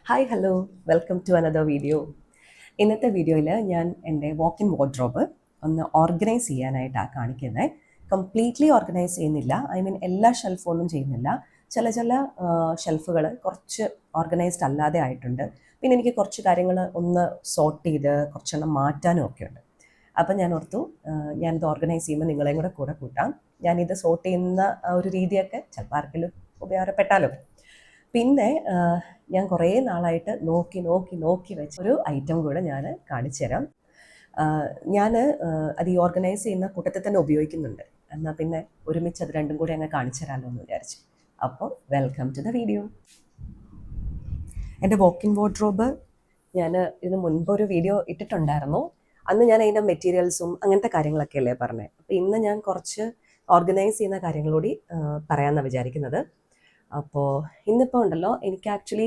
Hi hello welcome to another video. ഇന്നത്തെ വീഡിയോയിൽ ഞാൻ എൻ്റെ വാക്ക് ഇൻ വാർഡ്രോബ് ഒന്ന് ഓർഗനൈസ് ചെയ്യാനായിട്ടാണ് കാണിക്കുന്നത്. കംപ്ലീറ്റ്ലി ഓർഗനൈസ് ചെയ്യുന്നില്ല, എല്ലാ ഷെൽഫൊന്നും ചെയ്യുന്നില്ല. ചില ഷെൽഫുകൾ കുറച്ച് ഓർഗനൈസ്ഡ് അല്ലാതെ ആയിട്ടുണ്ട്. പിന്നെ എനിക്ക് കുറച്ച് കാര്യങ്ങൾ ഒന്ന് സോർട്ട് ചെയ്ത് കുറച്ചെണ്ണം മാറ്റാനും ഒക്കെ ഉണ്ട്. അപ്പം ഞാൻ ഓർത്തു ഞാനിത് ഓർഗനൈസ് ചെയ്യുമ്പോൾ നിങ്ങളെയും കൂടെ കൂട്ടാം. ഞാനിത് സോർട്ട് ചെയ്യുന്ന ഒരു രീതിയൊക്കെ ചിലപ്പോൾ ആർക്കെങ്കിലും ഉപകാരപ്പെട്ടാലോ. പിന്നെ ഞാൻ കുറേ നാളായിട്ട് നോക്കി വെച്ചൊരു ഐറ്റം കൂടെ ഞാൻ കാണിച്ചു തരാം. ഞാൻ അത് ഈ ഓർഗനൈസ് ചെയ്യുന്ന കൂട്ടത്തിൽ തന്നെ ഉപയോഗിക്കുന്നുണ്ട്. എന്നാൽ പിന്നെ ഒരുമിച്ച് അത് രണ്ടും കൂടി അങ്ങ് കാണിച്ചു തരാമല്ലോ എന്ന് വിചാരിച്ചു. അപ്പോൾ വെൽക്കം ടു ദ വീഡിയോ. എൻ്റെ വാക്ക് ഇൻ വാർഡ്രോബ് ഞാൻ ഇതിന് മുൻപ് ഒരു വീഡിയോ ഇട്ടിട്ടുണ്ടായിരുന്നു. അന്ന് ഞാൻ അതിൻ്റെ മെറ്റീരിയൽസും അങ്ങനത്തെ കാര്യങ്ങളൊക്കെ അല്ലേ പറഞ്ഞത്. അപ്പോൾ ഇന്ന് ഞാൻ കുറച്ച് ഓർഗനൈസ് ചെയ്യുന്ന കാര്യങ്ങളൂടി പറയാമെന്നാണ് വിചാരിക്കുന്നത്. അപ്പോൾ ഇന്നിപ്പോൾ ഉണ്ടല്ലോ, എനിക്ക് ആക്ച്വലി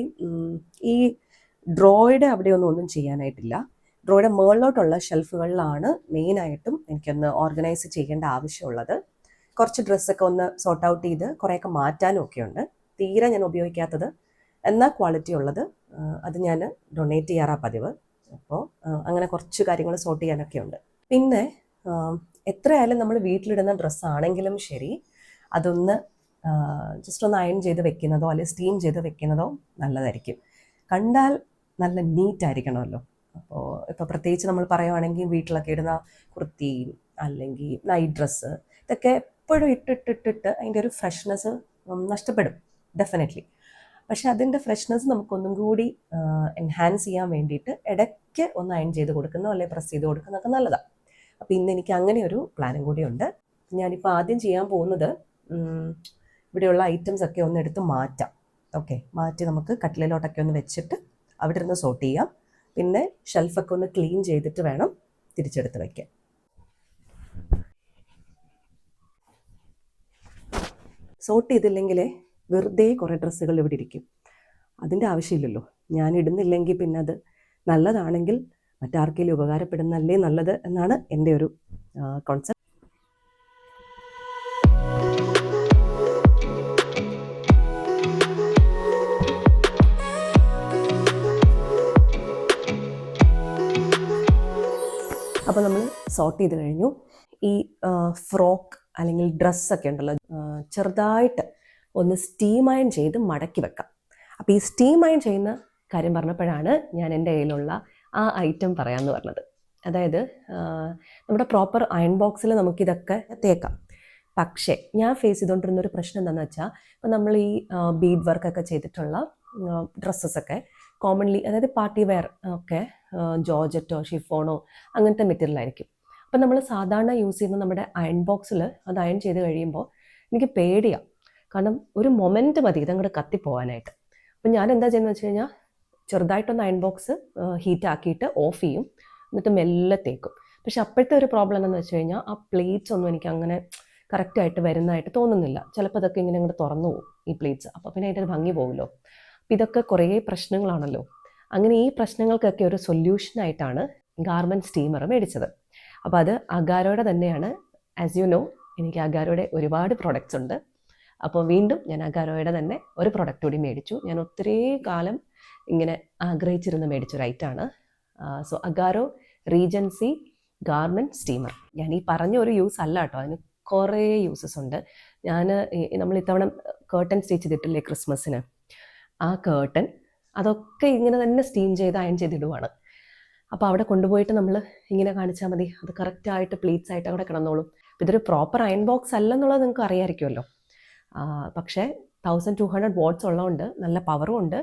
ഈ ഡ്രോയുടെ ഒന്നും ചെയ്യാനായിട്ടില്ല. ഡ്രോയുടെ മുകളിലോട്ടുള്ള ഷെൽഫുകളിലാണ് മെയിനായിട്ടും എനിക്കൊന്ന് ഓർഗനൈസ് ചെയ്യേണ്ട ആവശ്യമുള്ളത്. കുറച്ച് ഡ്രസ്സൊക്കെ ഒന്ന് സോർട്ട് ഔട്ട് ചെയ്ത് കുറേയൊക്കെ മാറ്റാനും ഒക്കെ ഉണ്ട്. തീരെ ഞാൻ ഉപയോഗിക്കാത്തത് എന്നാൽ ക്വാളിറ്റി ഉള്ളത് അത് ഞാൻ ഡൊണേറ്റ് ചെയ്യാറാണ് പതിവ്. അപ്പോൾ അങ്ങനെ കുറച്ച് കാര്യങ്ങൾ സോർട്ട് ചെയ്യാനൊക്കെ ഉണ്ട്. പിന്നെ എത്രയായാലും നമ്മൾ വീട്ടിലിടുന്ന ഡ്രസ്സാണെങ്കിലും ശരി, അതൊന്ന് ജസ്റ്റ് ഒന്ന് അയൺ ചെയ്ത് വെക്കുന്നതോ അല്ലെങ്കിൽ സ്റ്റീം ചെയ്ത് വെക്കുന്നതോ നല്ലതായിരിക്കും. കണ്ടാൽ നല്ല നീറ്റായിരിക്കണമല്ലോ. അപ്പോൾ ഇപ്പോൾ പ്രത്യേകിച്ച് നമ്മൾ പറയുവാണെങ്കിൽ വീട്ടിലൊക്കെ ഇടുന്ന കുർത്തി അല്ലെങ്കിൽ നൈറ്റ് ഡ്രസ്സ് ഇതൊക്കെ എപ്പോഴും ഇട്ടിട്ടിട്ടിട്ട് അതിൻ്റെ ഒരു ഫ്രഷ്നെസ് നഷ്ടപ്പെടും ഡെഫിനറ്റ്ലി. പക്ഷെ അതിൻ്റെ ഫ്രഷ്നെസ് നമുക്കൊന്നും കൂടി എൻഹാൻസ് ചെയ്യാൻ വേണ്ടിയിട്ട് ഇടയ്ക്ക് ഒന്ന് അയൺ ചെയ്ത് കൊടുക്കുന്നോ അല്ലെങ്കിൽ പ്രസ് ചെയ്ത് കൊടുക്കുന്നതൊക്കെ നല്ലതാണ്. അപ്പോൾ ഇന്ന് എനിക്ക് അങ്ങനെ ഒരു പ്ലാനും കൂടിയുണ്ട്. ഞാനിപ്പോൾ ആദ്യം ചെയ്യാൻ പോകുന്നത് ഇവിടെയുള്ള ഐറ്റംസ് ഒക്കെ ഒന്ന് എടുത്ത് മാറ്റാം. ഓക്കെ, മാറ്റി നമുക്ക് കട്ടിലോട്ടൊക്കെ ഒന്ന് വെച്ചിട്ട് അവിടെ ഇരുന്ന് സോർട്ട് ചെയ്യാം. പിന്നെ ഷെൽഫൊക്കെ ഒന്ന് ക്ലീൻ ചെയ്തിട്ട് വേണം തിരിച്ചെടുത്ത് വയ്ക്കാൻ. സോർട്ട് ചെയ്തില്ലെങ്കിൽ വെറുതെ കുറേ ഡ്രസ്സുകൾ ഇവിടെ ഇരിക്കും. അതിൻ്റെ ആവശ്യമില്ലല്ലോ. ഞാൻ ഇടുന്നില്ലെങ്കിൽ പിന്നെ അത് നല്ലതാണെങ്കിൽ മറ്റാർക്കെങ്കിലും ഉപകാരപ്പെടുന്നല്ലേ നല്ലത് എന്നാണ് എൻ്റെ ഒരു കോൺസെപ്റ്റ്. അപ്പോൾ നമ്മൾ സോർട്ട് ചെയ്ത് കഴിഞ്ഞു. ഈ ഫ്രോക്ക് അല്ലെങ്കിൽ ഡ്രസ്സൊക്കെ ഉണ്ടല്ലോ, ചെറുതായിട്ട് ഒന്ന് സ്റ്റീം അയൺ ചെയ്ത് മടക്കി വെക്കാം. അപ്പോൾ ഈ സ്റ്റീം അയൺ ചെയ്യുന്ന കാര്യം പറഞ്ഞപ്പോഴാണ് ഞാൻ എൻ്റെ കയ്യിലുള്ള ആ ഐറ്റം പറയാമെന്ന് പറഞ്ഞത്. അതായത് നമ്മുടെ പ്രോപ്പർ അയൺ ബോക്സിൽ നമുക്കിതൊക്കെ തേക്കാം. പക്ഷേ ഞാൻ ഫേസ് ചെയ്തുകൊണ്ടിരുന്നൊരു പ്രശ്നം എന്താണെന്ന് വെച്ചാൽ, ഇപ്പോൾ നമ്മൾ ഈ ബീഡ് വർക്കൊക്കെ ചെയ്തിട്ടുള്ള ഡ്രസ്സസൊക്കെ കോമൺലി, അതായത് പാർട്ടി വെയർ ഒക്കെ ജോർജറ്റോ ഷിഫോണോ അങ്ങനത്തെ മെറ്റീരിയൽ ആയിരിക്കും. അപ്പം നമ്മൾ സാധാരണ യൂസ് ചെയ്യുന്ന നമ്മുടെ അയൺ ബോക്സിൽ അത് അയൺ ചെയ്ത് കഴിയുമ്പോൾ എനിക്ക് പേടിയാണ്. കാരണം ഒരു മൊമെൻറ്റ് മതി ഇതങ്ങോട്ട് കത്തിപ്പോവാനായിട്ട്. അപ്പം ഞാൻ എന്താ ചെയ്യുന്നത് വെച്ച് കഴിഞ്ഞാൽ, ചെറുതായിട്ടൊന്ന് അയൺ ബോക്സ് ഹീറ്റാക്കിയിട്ട് ഓഫ് ചെയ്യും, എന്നിട്ട് മെല്ലെ തേക്കും. പക്ഷെ അപ്പോഴത്തെ ഒരു പ്രോബ്ലം എന്താണെന്ന് വെച്ച് കഴിഞ്ഞാൽ, ആ പ്ലേറ്റ്സ് ഒന്നും എനിക്ക് അങ്ങനെ കറക്റ്റായിട്ട് വരുന്നതായിട്ട് തോന്നുന്നില്ല. ചിലപ്പോൾ അതൊക്കെ ഇങ്ങനെ അങ്ങോട്ട് തുറന്നു പോകും ഈ പ്ലേറ്റ്സ്. അപ്പോൾ പിന്നെ അതിൻ്റെ ഭംഗി പോകുമല്ലോ. അപ്പോൾ ഇതൊക്കെ കുറേ പ്രശ്നങ്ങളാണല്ലോ. അങ്ങനെ ഈ പ്രശ്നങ്ങൾക്കൊക്കെ ഒരു സൊല്യൂഷനായിട്ടാണ് ഗാർമെൻറ്റ് സ്റ്റീമർ മേടിച്ചത്. അപ്പോൾ അത് അഗാരോയുടെ തന്നെയാണ്. ആസ് യു നോ, എനിക്ക് അഗാരോയുടെ ഒരുപാട് പ്രോഡക്റ്റ്സ് ഉണ്ട്. അപ്പോൾ വീണ്ടും ഞാൻ അഗാരോയുടെ തന്നെ ഒരു പ്രൊഡക്റ്റ് കൂടി മേടിച്ചു. ഞാൻ ഒത്തിരി കാലം ഇങ്ങനെ ആഗ്രഹിച്ചിരുന്ന് മേടിച്ചൊരു ഐറ്റമാണ്. So Agaro Regency garment steamer. ഞാൻ ഈ പറഞ്ഞ ഒരു യൂസ് അല്ല കേട്ടോ, അതിന് കുറേ യൂസസ് ഉണ്ട്. നമ്മൾ ഇത്തവണ കേർട്ടൻ സ്റ്റിച്ച് ചെയ്തിട്ടില്ലേ ക്രിസ്മസിന്, ആ കേർട്ടൻ അതൊക്കെ ഇങ്ങനെ തന്നെ സ്റ്റീം ചെയ്ത് അയൺ ചെയ്തിടുവാണ്. അപ്പോൾ അവിടെ കൊണ്ടുപോയിട്ട് നമ്മൾ ഇങ്ങനെ കാണിച്ചാൽ മതി, അത് കറക്റ്റായിട്ട് പ്ലീറ്റ്സ് ആയിട്ട് അവിടെ കിടന്നോളും. അപ്പോൾ ഇതൊരു പ്രോപ്പർ അയൺ ബോക്സ് അല്ലെന്നുള്ളത് നിങ്ങൾക്ക് അറിയാമായിരിക്കുമല്ലോ. പക്ഷേ 1200 വാട്ട്സ് ഉള്ളതുകൊണ്ട് നല്ല പവറും ഉണ്ട്,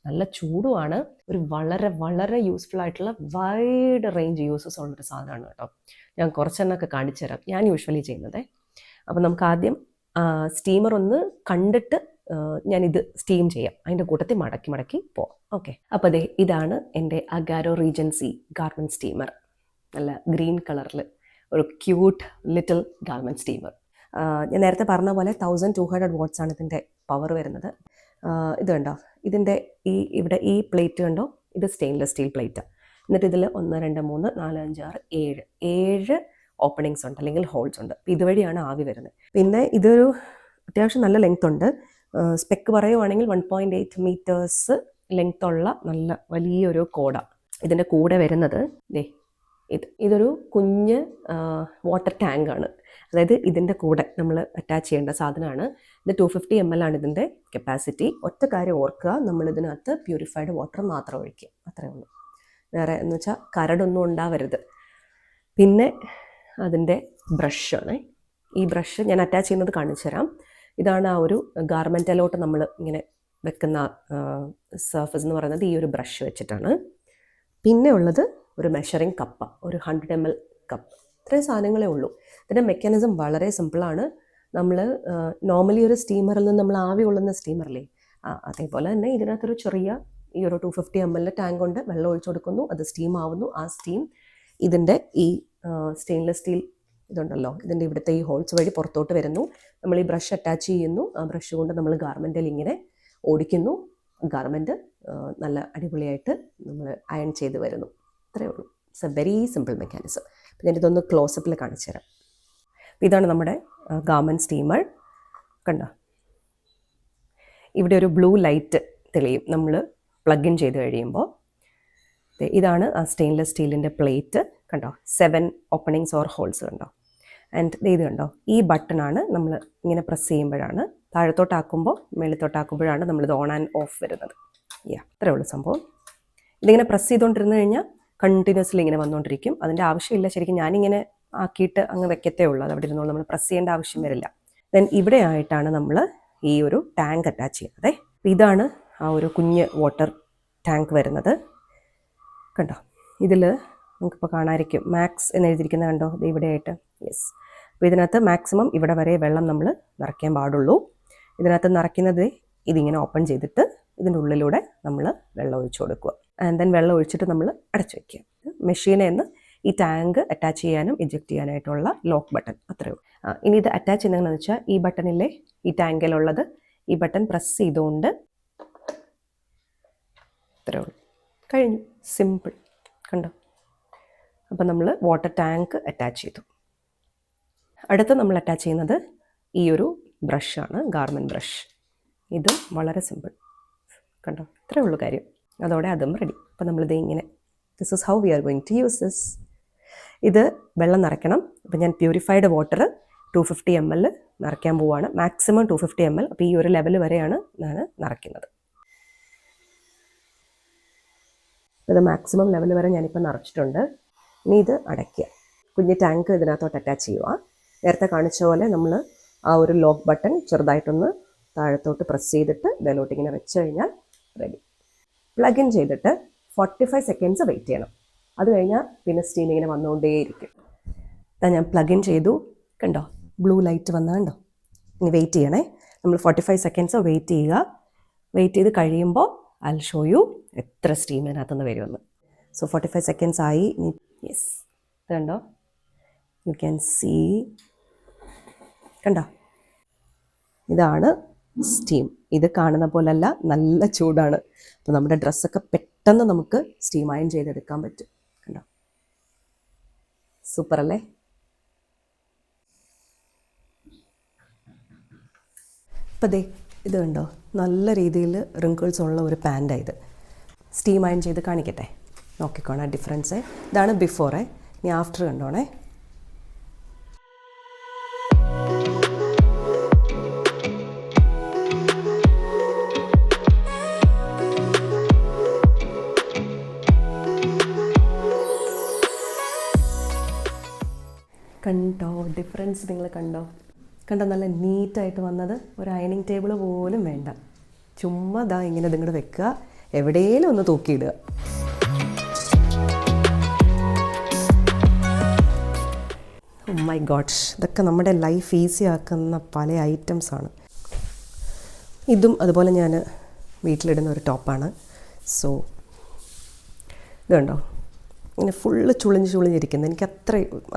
നല്ല ചൂടുമാണ്. ഒരു വളരെ വളരെ യൂസ്ഫുൾ ആയിട്ടുള്ള വൈഡ് റേഞ്ച് യൂസസ് ഉള്ളൊരു സാധനമാണ് കേട്ടോ. ഞാൻ കുറച്ചെണ്ണമൊക്കെ കാണിച്ചു തരാം ഞാൻ യൂഷ്വലി ചെയ്യുന്നത്. അപ്പോൾ നമുക്ക് ആദ്യം സ്റ്റീമർ ഒന്ന് കണ്ടിട്ട് ഞാനിത് സ്റ്റീം ചെയ്യാം, അതിൻ്റെ കൂട്ടത്തിൽ മടക്കി പോവാം. ഓക്കെ, അപ്പോൾ അതെ, ഇതാണ് എൻ്റെ അഗാരോ റീജൻസി ഗാർമെൻറ്റ് സ്റ്റീമർ. നല്ല ഗ്രീൻ കളറിൽ ഒരു ക്യൂട്ട് ലിറ്റിൽ ഗാർമെൻറ്റ് സ്റ്റീമർ. ഞാൻ നേരത്തെ പറഞ്ഞ പോലെ 1200 വാട്ട്സ് ആണ് ഇതിൻ്റെ പവർ വരുന്നത്. ഇത് കണ്ടോ, ഇതിൻ്റെ ഇവിടെ ഈ പ്ലേറ്റ് കണ്ടോ, ഇത് സ്റ്റെയിൻലെസ് സ്റ്റീൽ പ്ലേറ്റാണ്. എന്നിട്ട് ഇതിൽ 1 2 3 4 5 6 7 ഓപ്പണിങ്സ് ഉണ്ട്, അല്ലെങ്കിൽ ഹോൾസ് ഉണ്ട്. അപ്പോൾ ഇതുവഴിയാണ് ആവി വരുന്നത്. പിന്നെ ഇതൊരു അത്യാവശ്യം നല്ല ലെങ്ത് ഉണ്ട്. സ്പെക്ക് പറയുവാണെങ്കിൽ 1.8 മീറ്റേഴ്സ് ലെങ്ത്തുള്ള നല്ല വലിയൊരു കോഡാണ്. ഇതിൻ്റെ കൂടെ വരുന്നത് ഇതൊരു കുഞ്ഞ് വാട്ടർ ടാങ്കാണ്. അതായത് ഇതിൻ്റെ കൂടെ നമ്മൾ അറ്റാച്ച് ചെയ്യേണ്ട സാധനമാണ്. ഇത് 250 ml ആണ് ഇതിൻ്റെ കപ്പാസിറ്റി. ഒറ്റ കാര്യം ഓർക്കുക, നമ്മളിതിനകത്ത് പ്യൂരിഫൈഡ് വാട്ടർ മാത്രം ഒഴിക്കുക, അത്രയേ ഉള്ളൂ. വേറെ എന്ന് വെച്ചാൽ കരടൊന്നും ഉണ്ടാവരുത്. പിന്നെ അതിൻ്റെ ബ്രഷാണ്. ഈ ബ്രഷ് ഞാൻ അറ്റാച്ച് ചെയ്യുന്നത് കാണിച്ചു തരാം. ഇതാണ് ആ ഒരു ഗാർമെൻറ്റിലോട്ട് നമ്മൾ ഇങ്ങനെ വെക്കുന്ന സർഫസ് എന്ന് പറയുന്നത് ഈ ഒരു ബ്രഷ് വെച്ചിട്ടാണ്. പിന്നെ ഉള്ളത് ഒരു മെഷറിങ് കപ്പ്, ഒരു 100 ml കപ്പ്. ഇത്രയും സാധനങ്ങളേ ഉള്ളൂ. ഇതിൻ്റെ മെക്കാനിസം വളരെ സിമ്പിളാണ്. നമ്മൾ നോർമലി ഒരു സ്റ്റീമറിൽ നിന്ന് നമ്മൾ ആവി കൊള്ളുന്ന സ്റ്റീമറില്ലേ, അതേപോലെ തന്നെ ഇതിനകത്തൊരു ചെറിയ ഈ ഒരു 250 ml ടാങ്ക് കൊണ്ട് വെള്ളം ഒഴിച്ചു കൊടുക്കുന്നു. അത് സ്റ്റീം ആവുന്നു. ആ സ്റ്റീം ഇതിൻ്റെ ഈ സ്റ്റെയിൻലെസ് സ്റ്റീൽ ഇതുണ്ടല്ലോ, ഇതിൻ്റെ ഇവിടുത്തെ ഈ ഹോൾസ് വഴി പുറത്തോട്ട് വരുന്നു. നമ്മൾ ഈ ബ്രഷ് അറ്റാച്ച് ചെയ്യുന്നു. ആ ബ്രഷ് കൊണ്ട് നമ്മൾ ഗാർമെൻറ്റിൽ ഇങ്ങനെ ഓടിക്കുന്നു. ഗാർമെൻറ്റ് നല്ല അടിപൊളിയായിട്ട് നമ്മൾ അയൺ ചെയ്ത് വരുന്നു. അത്രയേ ഉള്ളൂ. It's A very simple mechanism. അപ്പം ഞാനിതൊന്ന് ക്ലോസപ്പിൽ കാണിച്ചു തരാം. ഇതാണ് നമ്മുടെ ഗാർമെൻറ്റ് സ്റ്റീമർ. കണ്ടോ, ഇവിടെ ഒരു ബ്ലൂ ലൈറ്റ് തെളിയും നമ്മൾ പ്ലഗ് ഇൻ ചെയ്ത് കഴിയുമ്പോൾ. ഇതാണ് ആ സ്റ്റെയിൻലെസ് സ്റ്റീലിൻ്റെ പ്ലേറ്റ്. കണ്ടോ, 7 ഓപ്പണിങ്സ് ഓർ ഹോൾസ് കണ്ടോ. ആൻഡ് ഇത് കണ്ടോ, ഈ ബട്ടണാണ് നമ്മൾ ഇങ്ങനെ പ്രസ് ചെയ്യുമ്പോഴാണ്, താഴത്തോട്ടാക്കുമ്പോൾ മേളിത്തോട്ടാക്കുമ്പോഴാണ് നമ്മളിത് ഓൺ ആൻഡ് ഓഫ് വരുന്നത്. അത്രയേ ഉള്ളൂ സംഭവം. ഇതിങ്ങനെ പ്രസ് ചെയ്തുകൊണ്ടിരുന്ന് കഴിഞ്ഞാൽ കണ്ടിന്യൂസ്ലി ഇങ്ങനെ വന്നുകൊണ്ടിരിക്കും. അതിൻ്റെ ആവശ്യമില്ല ശരിക്കും, ഞാനിങ്ങനെ ആക്കിയിട്ട് അങ്ങ് വെക്കത്തേ ഉള്ളൂ. അത് അവിടെ ഇരുന്നോളൂ, നമ്മൾ പ്രസ് ചെയ്യേണ്ട ആവശ്യം വരില്ല. ദെൻ ഇവിടെ ആയിട്ടാണ് നമ്മൾ ഈ ഒരു ടാങ്ക് അറ്റാച്ച് ചെയ്യുന്നത്. ഇതാണ് ആ ഒരു കുഞ്ഞ് വാട്ടർ ടാങ്ക് വരുന്നത്. കണ്ടോ, ഇതിൽ നമുക്കിപ്പോൾ കാണാതിരിക്കും മാക്സ് എന്ന് എഴുതിയിരിക്കുന്നത് കണ്ടോ, ഇത് ഇവിടെ ആയിട്ട്. യെസ്. അപ്പോൾ ഇതിനകത്ത് മാക്സിമം ഇവിടെ വരെ വെള്ളം നമ്മൾ നിറയ്ക്കാൻ പാടുള്ളൂ. ഇതിനകത്ത് നിറയ്ക്കുന്നത് ഇതിങ്ങനെ ഓപ്പൺ ചെയ്തിട്ട് ഇതിൻ്റെ ഉള്ളിലൂടെ നമ്മൾ വെള്ളം ഒഴിച്ചു കൊടുക്കുക. ആൻഡ് ദെൻ വെള്ളം ഒഴിച്ചിട്ട് നമ്മൾ അടച്ചു വയ്ക്കുക. മെഷീനിൽ നിന്ന് ഈ ടാങ്ക് അറ്റാച്ച് ചെയ്യാനും എജക്റ്റ് ചെയ്യാനായിട്ടുള്ള ലോക്ക് ബട്ടൺ, അത്രയേ ഉള്ളൂ. ഇനി ഇത് അറ്റാച്ച് ചെയ്യുന്നതെന്ന് വെച്ചാൽ ഈ ബട്ടണിലെ ഈ ടാങ്കിലുള്ളത് ഈ ബട്ടൺ പ്രസ് ചെയ്തുകൊണ്ട് അത്രയേ ഉള്ളൂ, കഴിഞ്ഞു. സിമ്പിൾ. കണ്ടോ, അപ്പോൾ നമ്മൾ വാട്ടർ ടാങ്ക് അറ്റാച്ച് ചെയ്തു. അടുത്ത് നമ്മൾ അറ്റാച്ച് ചെയ്യുന്നത് ഈ ഒരു ബ്രഷാണ്, ഗാർമെൻറ്റ് ബ്രഷ്. ഇതും വളരെ സിമ്പിൾ. കണ്ടോ, ഇത്രയേ ഉള്ളൂ കാര്യം. അതോടെ അതും റെഡി. അപ്പോൾ നമ്മളിത് ഇങ്ങനെ, this is how we are going to use this. ഇത് വെള്ളം നിറയ്ക്കണം. അപ്പോൾ ഞാൻ പ്യൂരിഫൈഡ് വാട്ടർ 250 ml നിറയ്ക്കാൻ പോവുകയാണ്. Maximum 250 ml. അപ്പോൾ ഈ ഒരു ലെവൽ വരെയാണ് ഞാൻ നിറയ്ക്കുന്നത്. ഇത് മാക്സിമം ലെവൽ വരെ ഞാനിപ്പോൾ നിറച്ചിട്ടുണ്ട്. ഇനി ഇത് അടയ്ക്കുക. കുഞ്ഞ് ടാങ്ക് ഇതിനകത്തോട്ട് അറ്റാച്ച് ചെയ്യുക. നേരത്തെ കാണിച്ച പോലെ നമ്മൾ ആ ഒരു ലോക്ക് ബട്ടൺ ചെറുതായിട്ടൊന്ന് താഴത്തോട്ട് പ്രസ് ചെയ്തിട്ട് ഇതിലോട്ട് ഇങ്ങനെ വെച്ച് കഴിഞ്ഞാൽ റെഡി. പ്ലഗ് ഇൻ ചെയ്തിട്ട് 45 സെക്കൻഡ്സ് വെയിറ്റ് ചെയ്യണം. അത് കഴിഞ്ഞാൽ പിന്നെ സ്റ്റീം ഇങ്ങനെ വന്നുകൊണ്ടേയിരിക്കും. ഞാൻ പ്ലഗ് ഇൻ ചെയ്തു. കണ്ടോ, ബ്ലൂ ലൈറ്റ് വന്നാൽ കണ്ടോ. ഇനി വെയിറ്റ് ചെയ്യണേ. നമ്മൾ 45 സെക്കൻഡ്സ് വെയിറ്റ് ചെയ്യുക. വെയിറ്റ് ചെയ്ത് കഴിയുമ്പോൾ ഐ വിൽ ഷോ യു എത്ര സ്റ്റീം ഇതിനകത്തുനിന്ന് വരുമെന്ന്. സോ 45 സെക്കൻഡ്സ് ആയി. യെസ്, കണ്ടോ, യു ക്യാൻ സീ. കണ്ടോ, ഇതാണ് സ്റ്റീം. ഇത് കാണുന്ന പോലല്ല, നല്ല ചൂടാണ്. അപ്പോൾ നമ്മുടെ ഡ്രസ്സൊക്കെ പെട്ടെന്ന് നമുക്ക് സ്റ്റീം അയൺ ചെയ്തെടുക്കാൻ പറ്റും. കണ്ടോ, സൂപ്പർ അല്ലേ? അപ്പോൾ ഇത് കണ്ടോ, നല്ല രീതിയിൽ റിങ്കിൾസ് ഉള്ള ഒരു പാൻറ്റാണ് ഇത്. സ്റ്റീം അയൺ ചെയ്ത് കാണിക്കട്ടെ, നോക്കിക്കോണേ ഡിഫറൻസ്. ഇതാണ് ബിഫോറേ. ഇനി ആഫ്റ്റർ കണ്ടോണേ. കണ്ടോ ഡിഫറൻസ്? നിങ്ങൾ കണ്ടോ? നല്ല നീറ്റായിട്ട് വന്നത്. ഒരു അയണിങ് ടേബിൾ പോലും വേണ്ട, ചുമ്മാ ഇങ്ങനെ ഇതിങ്ങോട്ട് വെക്കുക, എവിടെയെങ്കിലും ഒന്ന് തൂക്കിയിടുക. ഓ മൈ ഗോഡ്, ഇതൊക്കെ നമ്മുടെ ലൈഫ് ഈസി ആക്കുന്ന പല ഐറ്റംസാണ്. ഇതും അതുപോലെ ഞാൻ വീട്ടിലിടുന്ന ഒരു ടോപ്പാണ്. സോ ഇത് കണ്ടോ, ഇങ്ങനെ ഫുള്ള് ചുളിഞ്ഞിരിക്കുന്നത്. എനിക്ക്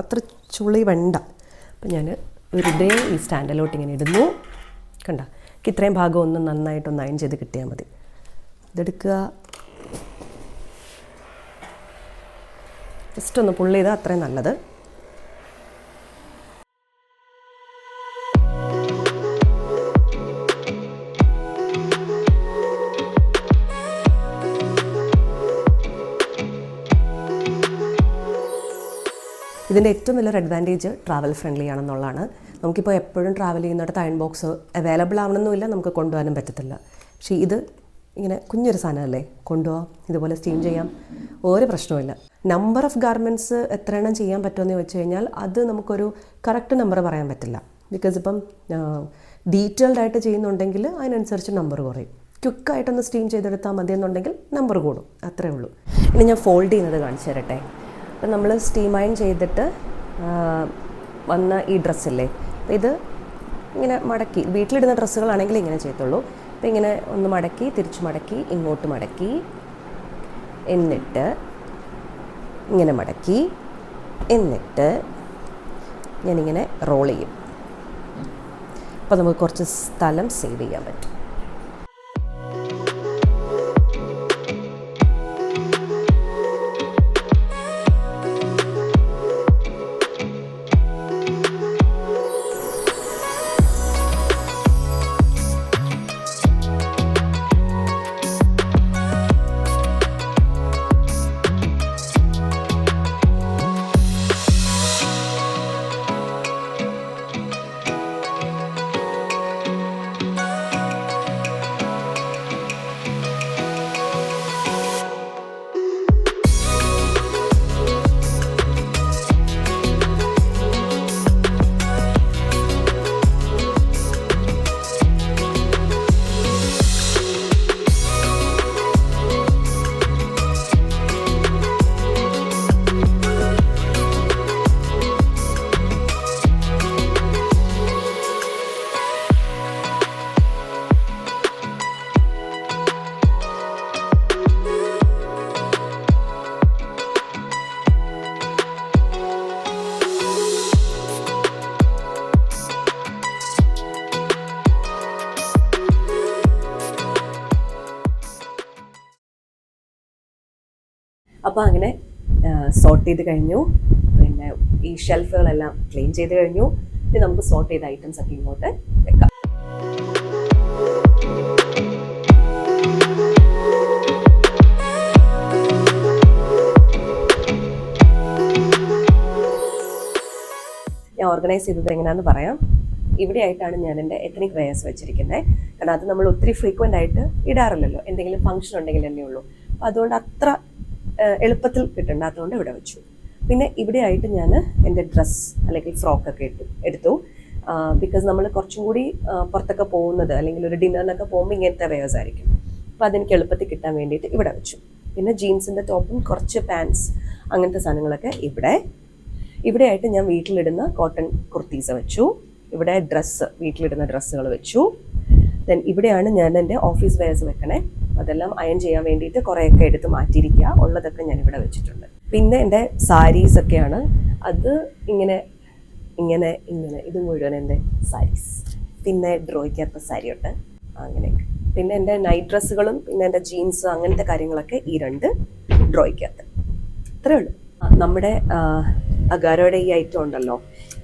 അത്ര ചുളി വേണ്ട. അപ്പം ഞാൻ വെറുതെ ഈ സ്റ്റാൻഡിലോട്ട് ഇങ്ങനെ ഇടുന്നു. കണ്ടോ, എനിക്ക് ഇത്രയും ഭാഗം ഒന്ന് നന്നായിട്ടൊന്ന് അയൺ ചെയ്ത് കിട്ടിയാൽ മതി. ഇതെടുക്കുക, ജസ്റ്റ് ഒന്ന് പുള്ളി ചെയ്താൽ അത്രയും നല്ലത്. ഇതിൻ്റെ ഏറ്റവും വലിയൊരു അഡ്വാൻറ്റേജ് ട്രാവൽ ഫ്രണ്ട്ലി ആണെന്നുള്ളതാണ്. നമുക്കിപ്പോൾ എപ്പോഴും ട്രാവൽ ചെയ്യുന്നിടത്ത് അയൺ ബോക്സ് അവൈലബിൾ ആവണമെന്നില്ല, നമുക്ക് കൊണ്ടുപോകാനും പറ്റത്തില്ല. പക്ഷേ ഇത് ഇങ്ങനെ കുഞ്ഞൊരു സാധനമല്ലേ, കൊണ്ടുപോകാം, ഇതുപോലെ സ്റ്റീം ചെയ്യാം, ഒരു പ്രശ്നവുമില്ല. നമ്പർ ഓഫ് ഗാർമെൻറ്റ്സ് എത്ര എണ്ണം ചെയ്യാൻ പറ്റുമെന്ന് വെച്ച് കഴിഞ്ഞാൽ അത് നമുക്കൊരു കറക്റ്റ് നമ്പർ പറയാൻ പറ്റില്ല. ബിക്കോസ് ഇപ്പം ഡീറ്റെയിൽഡ് ആയിട്ട് ചെയ്യുന്നുണ്ടെങ്കിൽ അതിനനുസരിച്ച് നമ്പർ കുറയും. ക്വിക്കായിട്ടൊന്ന് സ്റ്റീം ചെയ്തെടുത്താൽ മതി എന്നുണ്ടെങ്കിൽ നമ്പർ കൂടും, അത്രേ ഉള്ളൂ. ഇനി ഞാൻ ഫോൾഡ് ചെയ്യുന്നത് കാണിച്ചു തരട്ടെ. അപ്പം നമ്മൾ സ്റ്റീം അയൺ ചെയ്തിട്ട് വന്ന ഈ ഡ്രസ്സില്ലേ, അപ്പോൾ ഇത് ഇങ്ങനെ മടക്കി, വീട്ടിലിടുന്ന ഡ്രസ്സുകളാണെങ്കിൽ ഇങ്ങനെ ചെയ്യത്തുള്ളൂ. അപ്പോൾ ഇങ്ങനെ ഒന്ന് മടക്കി, തിരിച്ച് മടക്കി, ഇങ്ങോട്ട് മടക്കി, എന്നിട്ട് ഇങ്ങനെ മടക്കി, എന്നിട്ട് ഞാനിങ്ങനെ റോൾ ചെയ്യും. അപ്പോൾ നമുക്ക് കുറച്ച് സ്ഥലം സേവ് ചെയ്യാൻ പറ്റും. അപ്പോൾ അങ്ങനെ സോർട്ട് ചെയ്ത് കഴിഞ്ഞു. പിന്നെ ഈ ഷെൽഫുകളെല്ലാം ക്ലീൻ ചെയ്ത് കഴിഞ്ഞു. ഇനി നമുക്ക് സോർട്ട് ചെയ്ത ഐറ്റംസ് ഒക്കെ ഇങ്ങോട്ട് വെക്കാം. ഞാൻ ഓർഗനൈസ് ചെയ്തത് എങ്ങനെയാണെന്ന് പറയാം. ഇവിടെ ആയിട്ടാണ് ഞാൻ എൻ്റെ എത്നിക് വെയേഴ്സ് വെച്ചിരിക്കുന്നത്. കാരണം അത് നമ്മൾ ഒത്തിരി ഫ്രീക്വൻ്റ് ആയിട്ട് ഇടാറില്ലല്ലോ, എന്തെങ്കിലും ഫംഗ്ഷൻ ഉണ്ടെങ്കിൽ തന്നെ ഉള്ളൂ. അപ്പോൾ അതുകൊണ്ട് അത്ര എളുപ്പത്തിൽ കിട്ടണ്ടാത്തതുകൊണ്ട് ഇവിടെ വെച്ചു. പിന്നെ ഇവിടെ ആയിട്ട് ഞാൻ എൻ്റെ ഡ്രസ്സ് അല്ലെങ്കിൽ ഫ്രോക്കൊക്കെ എടുത്തു. ബിക്കോസ് നമ്മൾ കുറച്ചും കൂടി പുറത്തൊക്കെ പോകുന്നത് അല്ലെങ്കിൽ ഒരു ഡിന്നറിനൊക്കെ പോകുമ്പോൾ ഇങ്ങനത്തെ വെയേഴ്സ് ആയിരിക്കും. അപ്പോൾ അതെനിക്ക് എളുപ്പത്തിൽ കിട്ടാൻ വേണ്ടിയിട്ട് ഇവിടെ വെച്ചു. പിന്നെ ജീൻസിൻ്റെ ടോപ്പും കുറച്ച് പാൻസ് അങ്ങനത്തെ സാധനങ്ങളൊക്കെ ഇവിടെ ആയിട്ട് ഞാൻ വീട്ടിലിടുന്ന കോട്ടൺ കുർത്തീസ് വെച്ചു. ഇവിടെ വീട്ടിലിടുന്ന ഡ്രസ്സുകൾ വെച്ചു. ദെൻ ഇവിടെയാണ് ഞാൻ എൻ്റെ ഓഫീസ് വെയേഴ്സ് വെക്കണേ. അതെല്ലാം അയൺ ചെയ്യാൻ വേണ്ടിയിട്ട് കുറേയൊക്കെ എടുത്ത് മാറ്റിയിരിക്കുക. ഉള്ളതൊക്കെ ഞാൻ ഇവിടെ വെച്ചിട്ടുണ്ട്. പിന്നെ എൻ്റെ സാരീസൊക്കെയാണ്. അത് ഇങ്ങനെ ഇത് മുഴുവൻ എൻ്റെ സാരീസ്. പിന്നെ ഡ്രോയ്ക്കകത്ത് സാരിയുണ്ട്, അങ്ങനെയൊക്കെ. പിന്നെ എൻ്റെ നൈറ്റ് ഡ്രസ്സുകളും പിന്നെ എൻ്റെ ജീൻസ് അങ്ങനത്തെ കാര്യങ്ങളൊക്കെ ഈ 2 ഡ്രോയ്ക്കകത്ത്. അത്രേ ഉള്ളൂ. നമ്മുടെ അഗാരോയുടെ ഈ ഐറ്റം ഉണ്ടല്ലോ,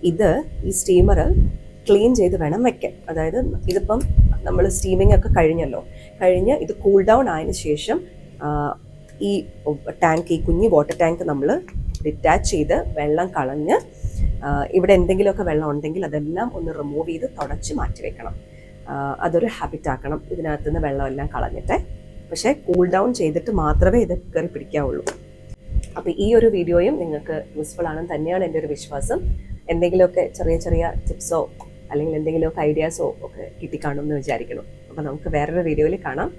ഈ സ്റ്റീമർ ക്ലീൻ ചെയ്ത് വേണം വെക്കാൻ. അതായത് ഇതിപ്പം നമ്മൾ സ്റ്റീമിംഗ് ഒക്കെ കഴിഞ്ഞ് ഇത് കൂൾ ഡൗൺ ആയതിനു ശേഷം ഈ കുഞ്ഞി വാട്ടർ ടാങ്ക് നമ്മൾ ഡിറ്റാച്ച് ചെയ്ത് വെള്ളം കളഞ്ഞ് ഇവിടെ എന്തെങ്കിലുമൊക്കെ വെള്ളം ഉണ്ടെങ്കിൽ അതെല്ലാം ഒന്ന് റിമൂവ് ചെയ്ത് തുടച്ച് മാറ്റി വെക്കണം. അതൊരു ഹാബിറ്റ് ആക്കണം, ഇതിനകത്ത് നിന്ന് വെള്ളമെല്ലാം കളഞ്ഞിട്ട്. പക്ഷേ കൂൾ ഡൗൺ ചെയ്തിട്ട് മാത്രമേ ഇത് കയറി പിടിക്കാവുള്ളൂ. അപ്പോൾ ഈ ഒരു വീഡിയോയും നിങ്ങൾക്ക് യൂസ്ഫുൾ ആണെന്ന് തന്നെയാണ് എൻ്റെ ഒരു വിശ്വാസം. എന്തെങ്കിലുമൊക്കെ ചെറിയ ടിപ്സോ അല്ലെങ്കിൽ എന്തെങ്കിലുമൊക്കെ ഐഡിയാസോ ഒക്കെ കിട്ടിക്കാണും എന്ന് വിചാരിക്കണം. അപ്പോൾ നമുക്ക് വേറൊരു വീഡിയോയിൽ കാണാം.